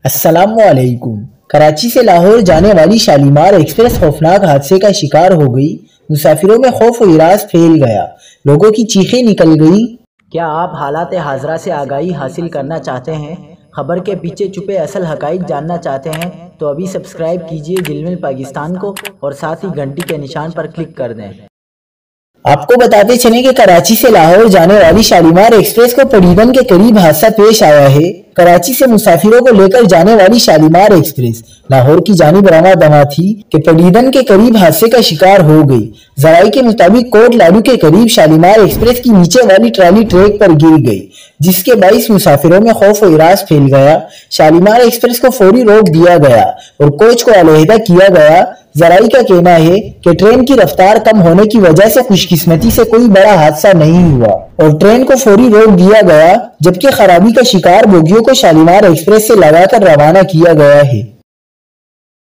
السلام علیکم۔ کراچی سے لاہور جانے والی شالیمار ایکسپریس خوفناک حادثے کا شکار ہو گئی۔ مسافروں میں خوف و ہراس پھیل گیا، لوگوں کی چیخیں نکل گئی۔ کیا آپ حالات حاضرہ سے آگاہی حاصل کرنا چاہتے ہیں؟ خبر کے پیچھے چھپے اصل حقائق جاننا چاہتے ہیں تو ابھی سبسکرائب کیجئے جلمل پاکستان کو اور ساتھ ہی گھنٹی کے نشان پر کلک کر دیں۔ آپ کو بتاتے چلیں کہ کراچی سے لاہور جانے والی شالیمار ایکسپریس کو پڑیدن کے قریب حادثہ پیش آیا ہے۔ کراچی سے مسافروں کو لے کر جانے والی شالیمار ایکسپریس لاہور کی جانب روانہ دوا تھی کہ پڑیدن کے قریب حادثے کا شکار ہو گئی۔ ذرائع کے مطابق کوٹ لالو کے قریب شالیمار ایکسپریس کی نیچے والی ٹرالی ٹریک پر گر گئی، جس کے باعث مسافروں میں خوف و ہراس پھیل گیا۔ شالیمار ایکسپریس کو فوری روک دیا گیا اور کوچ کو علیحدہ کیا گیا۔ ذرائع کا کہنا ہے کہ ٹرین کی رفتار کم ہونے کی وجہ سے خوش قسمتی سے کوئی بڑا حادثہ نہیں ہوا اور ٹرین کو فوری روک دیا گیا، جبکہ خرابی کا شکار بوگیوں کو شالیمار ایکسپریس سے لگا کر روانہ کیا گیا ہے۔